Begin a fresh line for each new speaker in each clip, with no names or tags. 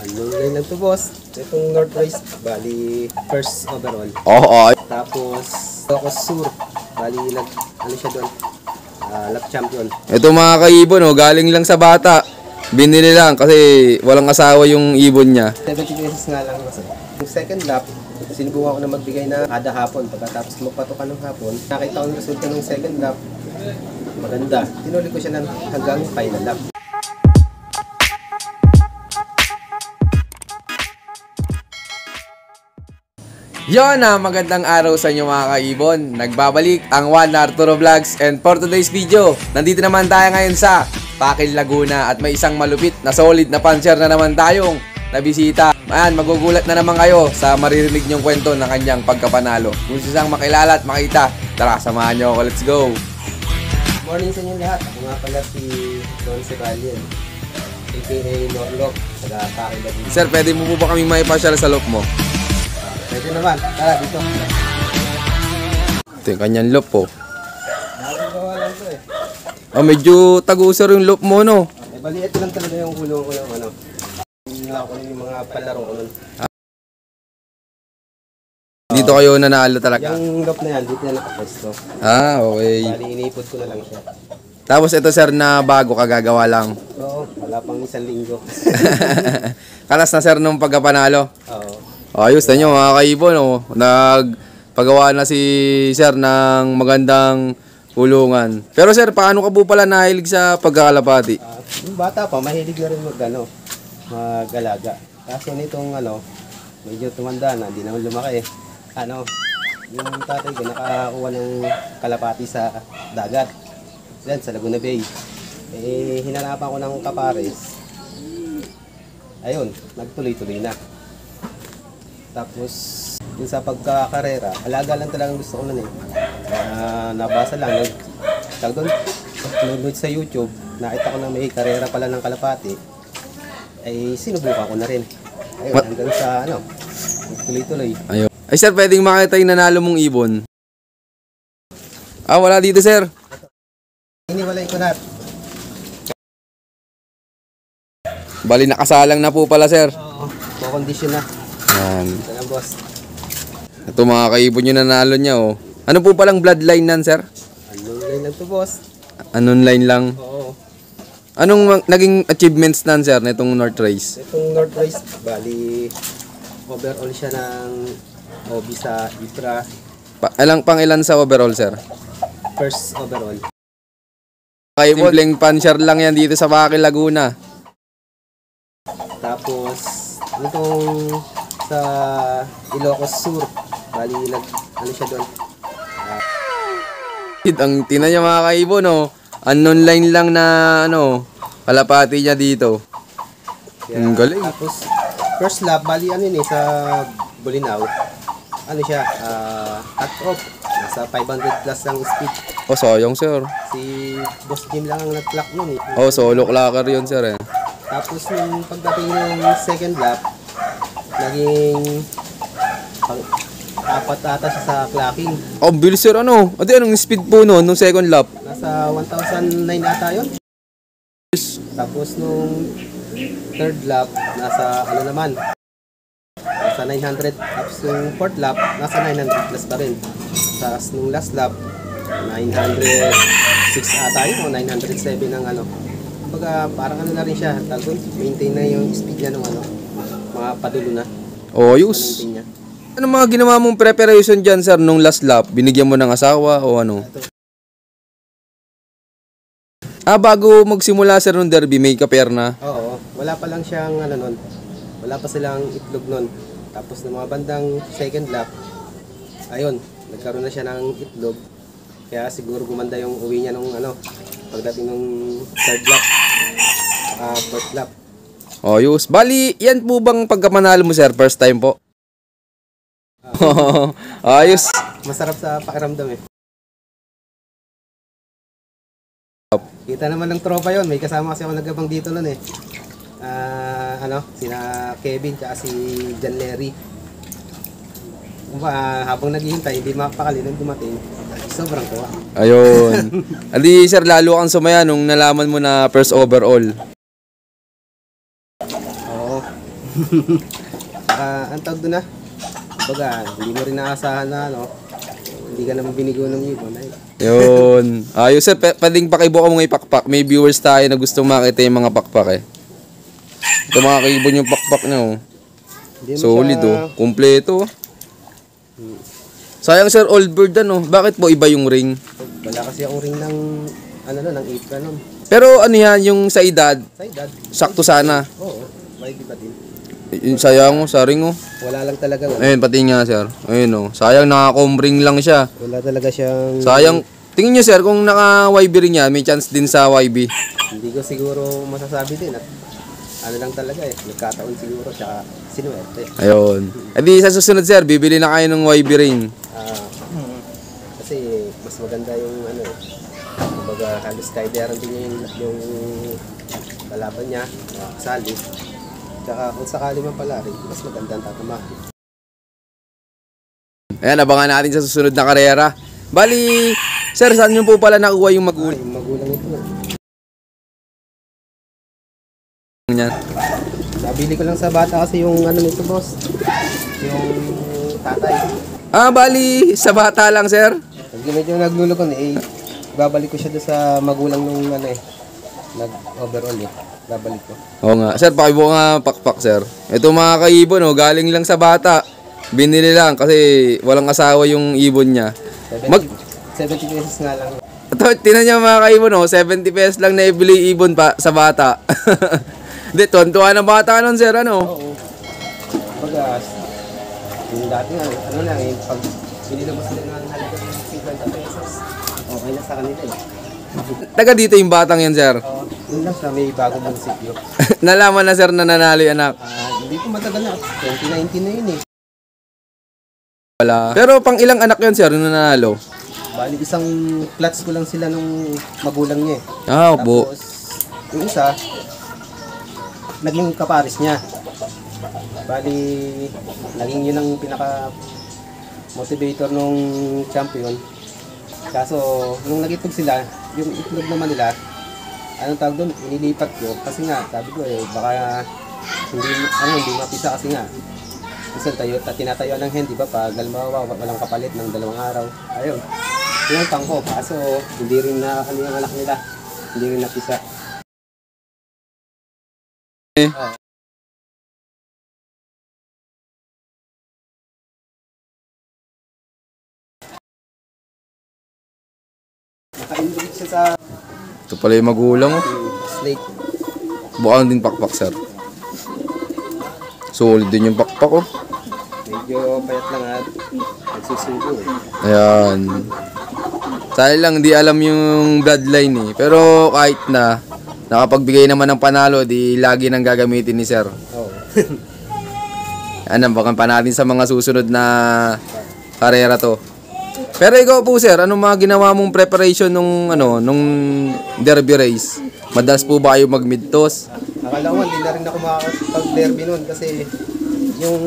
Anong line lang to, boss? Itong North Race, bali first overall.
Oo.
Tapos Ilocos Sur, bali ano siya doon? Lap champion.
Ito mga kaibon, oh, galing lang sa bata. Binili lang kasi walang asawa yung ibon niya.
70 pesos nga lang, boss. Yung second lap, sinubukan ko na magbigay na kada hapon. Pagkatapos magpatukan ng hapon, nakita ko ng resulta ng second lap. Maganda. Tinuloy ko siya hanggang final lap.
Yon na, magandang araw sa inyo mga kaibon. Nagbabalik ang Juan Arturo Vlogs, and for today's video, nandito naman tayo ngayon sa Pakil, Laguna, at may isang malupit na solid na puncher na naman tayong nabisita. Ayan, magugulat na naman kayo sa maririnig nyong kwento ng kanyang pagkapanalo. Kung sisang makilala at makita, tara, samahan nyo ako. Let's go!
Morning sa inyo lahat. Ako nga pala si Don Sebalian, aka Norlock, taga Pakil, Laguna.
Sir, pwede mo po ba kaming maipasyal sa look mo?
Pwede naman. Tara, dito.
Ito yung kanyang loop po.
Nakagawa lang to eh.
Oh, medyo taguser yung loop mo, no?
Bali, ito lang talaga yung ulo ko yung ano. Yung mga palaro ko nun.
Dito kayo nanalo talaga?
Yung loop na yan, dito na nakapesto.
Ah, okay.
Bali, iniipod ko na lang siya.
Tapos ito sir na bago kagagawa lang.
Oo, wala pang isang linggo.
Kalas na sir nung pagkapanalo.
Oo.
Ayos na nyo mga kaibon, oh. Nagpagawa na si sir ng magandang kulungan. Pero sir, paano ka po pala nahilig sa pagkakalapati?
Yung bata pa, mahilig na rin mag-alaga. Kaso nitong medyo tumanda na, hindi naman lumaki. Yung tatay ko nakakuha ng kalapati sa dagat. Yan, sa Laguna Bay. Hinanapan ko ng kapares. Ayun, nagtuloy-tuloy na. Tapos, yung sa pagkakarera, alaga lang talagang gusto ko nun eh. Nabasa lang, nanonood sa YouTube, nakita ko na may karera pala ng kalapati, ay sinubukan ko na rin. Ayun, hanggang sa tuloy-tuloy.
Ayun. Ay sir, pwedeng makita yung nanalo mong ibon? Ah, wala dito sir.
Iniwalay ko na.
Bali, nakasalang na po pala sir.
Oo, kondisyon na.
Yan.
Ito na, boss.
Ito mga kaibon yung nanalo niya, oh. Ano po palang bloodline nan sir?
Anong line lang to, boss?
Anong line lang?
Oo.
Anong naging achievements nan sir na itong North Race?
Itong North Race, bali, overall siya ng OB sa IPRA.
Pang ilan sa overall sir?
First overall.
Kaibon, simpleng puncher lang yan dito sa Pakil, Laguna.
Tapos, itong sa Ilocos Sur, bali, ano siya doon?
Ang tina niya mga kaibon, oh. Unknown line lang na, kalapati niya dito.
Kaya,
ang galing.
Tapos, first lap, bali, sa Bulinaw, siya, cut off. Nasa 500 plus ang speed.
Oh, sayang sir.
Si Boss Jim lang ang nag-clock nun eh.
Oh, solo clocker yun sir eh.
Tapos nung pagdating ng second lap, naging apat ata siya sa clocking.
Oh, bilis sir ano? Ate, anong speed po no, nung second lap?
Nasa 1,009 ata yun. Tapos nung third lap, nasa naman, nasa 900. Tapos nung fourth lap, nasa 900 plus pa rin. Tapos nung last lap, 906 ata yun o 907 ang Pagka parang na rin siya, maintain na yung speed niya ng mga padulo na.
Oh, ayos. Ano mga ginawa mong preparation dyan sir nung last lap? Binigyan mo ng asawa o ano? Ah, bago magsimula sir nung derby, may kaper na?
Oo, wala pa lang siyang nun. Wala pa silang itlog nun. Tapos ng mga bandang second lap, ayun, nagkaroon na siya ng itlog. Kaya siguro gumanda yung uwi niya nung pagdating ng third lap, fourth lap.
Oh, yus. Bali, yan po bang pagkapanalo mo sir? First time po? Ayos.
Masarap sa pakiramdam eh. Kita naman ng tropa yon. May kasama kasi ako nagabang dito nun eh. Sina Kevin at si John Larry. Habang naghihintay, hindi mapakali nung dumating. Sobrang tuwa.
Ayun. Adi sir, lalo kang sumaya nung nalaman mo na first overall.
Oo. Ang tawag doon na. Baga, hindi mo rin naasahan na ano. Hindi ka naman binigo ng ibon. Ay.
Yun. Ayos sir, pwedeng pakibuka mo ng pakpak. May viewers tayo na gustong makita yung mga pakpak eh. Ito mga kaibon yung pakpak niya oh.
Hindi mo
Solid
siya-
oh. Kompleto. Sayang sir, old bird ano. Bakit po iba yung ring?
Wala kasi akong ring ng, ano na, ng April nun.
Pero ano yan, yung sa edad,
Sa edad.
sakto sana.
Oo, may di pa din.
Yung sayang oh, sa ring oh.
Wala lang talaga. Wala,
Ayun, pati nga sir. Ayun oh. Sayang naka-combring lang siya.
wala talaga siyang...
Sayang. Tingin nyo sir, kung naka-YB rin yan, may chance din sa YB.
Hindi ko siguro masasabi din at ano lang talaga eh. Nagkataon siguro, tsaka sinuwerte.
Ayun. E di sa susunod sir, bibili na kayo ng YB ring.
Kasi mas maganda yung ano eh. Kumbaga halos kaideran din yung kalaban niya, kasali. Tsaka kung sakali man pala rin, mas maganda ang tatamahan.
Ayan, abangan natin sa susunod na karera. Bali, sir, saan nyo po pala nakuha yung magulang?
Yung magulang ito.
Yan.
Nabili ko lang sa bata kasi yung ano nito boss. Yung tatay.
Ah, bali, sa bata lang sir.
Pag medyo naglulukon eh, babalik ko siya doon sa magulang nung ano eh. Nag-overall eh. Babalik ko.
Oo nga. Sir, pakibuka nga pakpak sir. Ito mga kaibon, oh, galing lang sa bata. Binili lang kasi walang asawa yung ibon niya.
70 pesos nga lang.
Ito, tinan niyo mga kaibon, oh, 70 pesos lang na ibili ibon pa sa bata. Hindi, tuwan-tuwa ng bata nun sir, ano?
Oo. Bagas. Yung dati nga, ano lang eh, pag pinilabas nila ng halaga ng 50 pesos, okay na sa kanila eh.
Taga dito yung batang yan sir.
Oo. Yun lang siya, may bagong munisipyo.
Nalaman na sir na nanalo yung anak.
Hindi ko matagal na, 2019 na yun eh.
Wala. Pero pang ilang anak yun sir, yung nanalo?
Bali, isang plots ko lang sila nung magulang niya eh.
Ah, opo.
Tapos, yung isa, naging kaparis niya. Bali, naging yun ang pinaka-motivator nung champion. Kaso, nung nag-itlog sila, yung itlog naman nila, anong tawag doon, inilipat ko. Kasi nga, sabi ko eh, baka hindi mapisa kasi nga. Kasi tinatayo ng hen, di ba? Pag halimbawa, walang kapalit ng 2 araw. Ayun. Yun ang tangko. Kaso, hindi rin na ano yung anak nila. Hindi rin napisa. Naka-inbreed siya sa
Ito pala yung magulang oh.
snake.
Bukaan din pakpak sir. Solid din yung pakpak oh.
Medyo payat lang at nagsusugo eh.
Ayan. Sayang lang, di alam yung bloodline eh. Pero kahit na, nakapagbigay naman ng panalo, di lagi nang gagamitin ni sir.
Oo.
Ano, baka pa natin sa mga susunod na karera to. Pero ikaw po sir, anong mga ginawa mong preparation nung derby race? Madalas po ba kayo mag-mid-toss?
Akala ko hindi na rin ako makakapag-derby nun kasi yung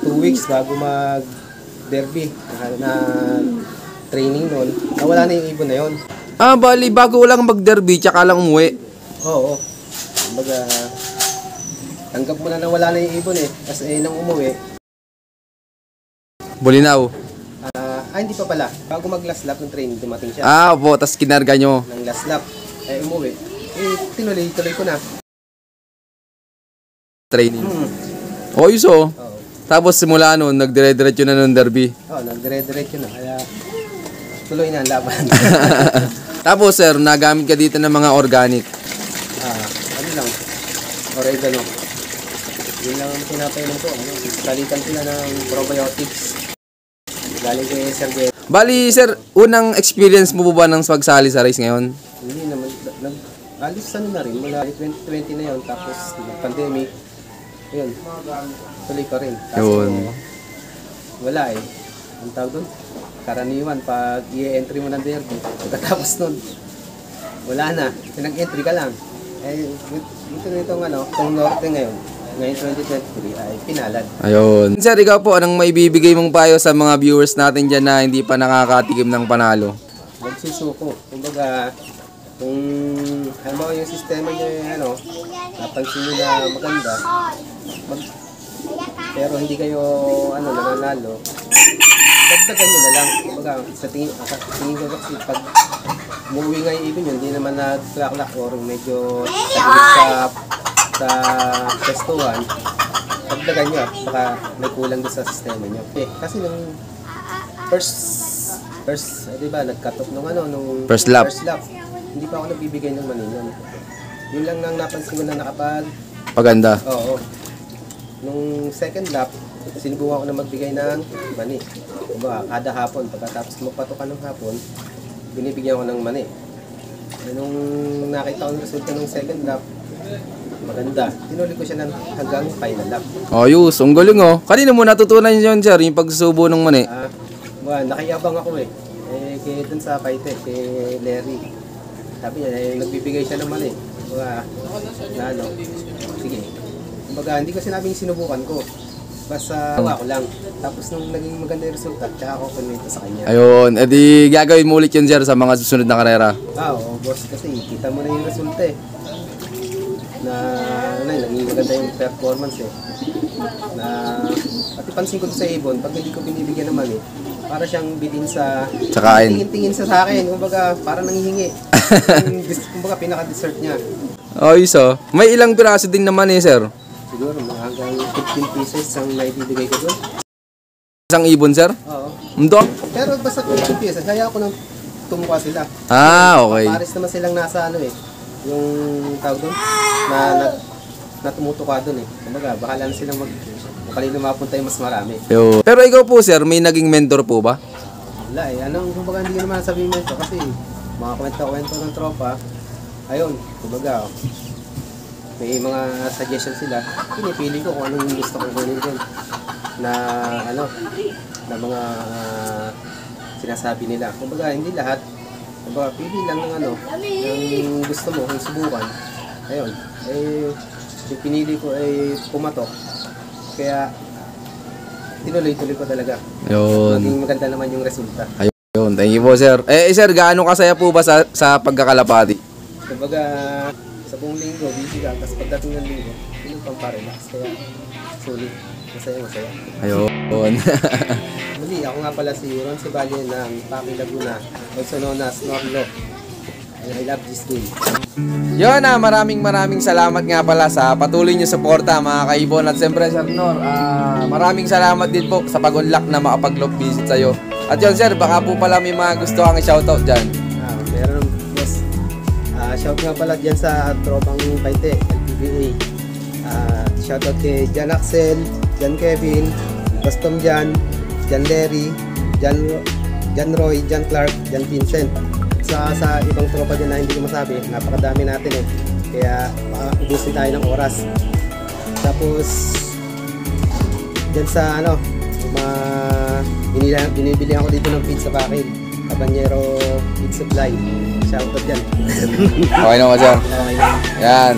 2 weeks bago mag-derby na training nun, nawala na yung ibon na yun.
Ah, bali, bago lang mag-derby, tsaka lang umuwi.
Oo. Kumbaga, tanggap mo na nawala na yung ibon eh. Kasi nang umuwi,
Bulinaw.
hindi pa pala. Bago mag-last lap ng training, dumating siya.
Ah, po, tas kinarga nyo.
Ng last lap, umuwi. Tinuloy ko na.
Training. Oh,
Oo.
so. Tapos simula nun, nagdire-diretso na ng derby.
Oo, nagdire-diretso na. Kaya, tuloy na ang laban.
Tapos sir, nagamit ka dito ng mga organic.
Ano lang, oregano. Yun lang ang pinapainom ko. Kalitan sila ng probiotics. Galing kay Sir Gary.
Bali sir, unang experience mo po ba ng pagsali sa race ngayon?
Hindi naman, alis ano na rin, mula 2020 na yun, tapos pandemic, yun, tuloy pa rin. Kaso,
Yun.
wala eh. Ang tawag doon, karaniwan, pag i-entry mo ng derby, pagkatapos nun, wala na, pinag-entry ka lang. Dito itong itong norte ngayon 2023 ay pinalad.
Ayun. Sir, ikaw po, anong maibibigay mong payo sa mga viewers natin dyan na hindi pa nakakatikim ng panalo?
Magsusuko. Kumbaga, kung halimbawa yung sistema nyo napansin nyo na maganda, pero hindi kayo nananalo, dagdagan nyo na lang. Kumbaga, sa tingin ko kasi pag umuwi nga yung ibon yun, hindi naman nag-clack or medyo sa testuhan, dagdagan nyo at baka may kulang doon sa sistema nyo. Kasi nung first di ba, nag-cut off nung
First lap.
Hindi pa ako nagbibigay ng maninan. Yun lang nang napansin ko na
Paganda.
Oo. Nung second lap, sinubukan ko na magbigay ng mani. Diba, kada hapon, pagkatapos magpatukan ng hapon, binibigyan ko ng mani. Nung nakita ko ng resulta ng second lap, maganda. Tinuloy ko siya hanggang final lap.
Ayos, ang galing oh. Kanina mo natutunan yun, sir, yung pagsusubo ng mani?
Nakiyabang ako kaya dun sa Paite, kay Larry. Sabi niya, nagbibigay siya ng mani. Sige. Kumbaga, hindi ko sinabing sinubukan ko. Basta gawa ko lang. Tapos nung naging maganda yung resulta, tsaka ako pinito sa kanya.
Ayun, edi gagawin mo ulit yun, sir, sa mga susunod na karera.
Oo, boss, kasi kita mo na yung resulta naging maganda yung performance na pati pansin ko sa ibon, pag hindi ko binibigyan naman para siyang bidin sa
kain.
Tingin-tingin sa akin, kumbaga parang nanghihingi. Kumbaga pinaka-dessert niya.
Ayos oh. May ilang piraso din naman sir?
Siguro mga hanggang 15 pieces ang naibibigay ko doon.
Isang ibon, sir?
Oo.
Pero
basta 15 pieces, kaya ako nang tumuka sila.
Okay.
Pares naman silang nasa yung tawag doon, na tumutuka doon Kumbaga, baka lang silang kanino mapunta yung mas marami.
Pero ikaw po, sir, may naging mentor po ba?
Wala kumbaga hindi naman sabihin mentor kasi mga kwento ng tropa, ayun, kumbaga, may mga suggestion sila, pinipili ko kung anong gusto kong kunin din na mga sinasabi nila. Kumbaga, hindi lahat. Kumbaga, pili lang ng yung gusto mo, kung subukan. Ayun, yung pinili ko ay pumatok. Kaya, tinuloy-tuloy ko talaga.
Ayun.
Maging maganda naman yung resulta.
Ayun, thank you po, sir. Sir, gaano kasaya po ba sa pagkakalapati?
Kumbaga, sa buong linggo, busy ka. Tapos pagdating ng linggo, yun pang parelax. Kaya, sulit. Masaya.
Ayun.
Muli, ako nga pala si Ron Ceballos ng Paking Laguna, also known as Norlo. I love this game.
Yun maraming salamat nga pala sa patuloy niyo suporta mga kaibon. At siyempre, Sir Nor, maraming salamat din po sa pag-unlock na makapag-love visit sa'yo. At yun, sir, baka po pala may mga gusto kang i-shoutout dyan.
Meron, yes. Shout nga pala dyan sa tropang Paite, LPBA. Shoutout kay Jan Axel, Jan Kevin, Custom Jan Larry, Jan Roy, Jan Clark, Jan Vincent. Sa ibang tropa dyan na hindi ko masabi, napakadami natin kaya ubusin tayo ng oras. Tapos dyan sa binibili ako dito ng pizza package, Habanero Pizza Supply. Shoutout dyan.
Okay naman, sir.
Okay naman.
Yan.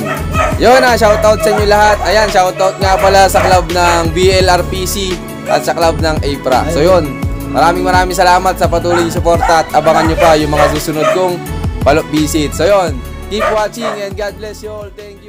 Yun shoutout sa inyo lahat. Ayan, shoutout nga pala sa club ng BLRPC at sa club ng APRA. So yun, maraming salamat sa patuloy yung suporta at abangan nyo pa yung mga susunod kong follow-up visit. So yun, keep watching and God bless you all. Thank you.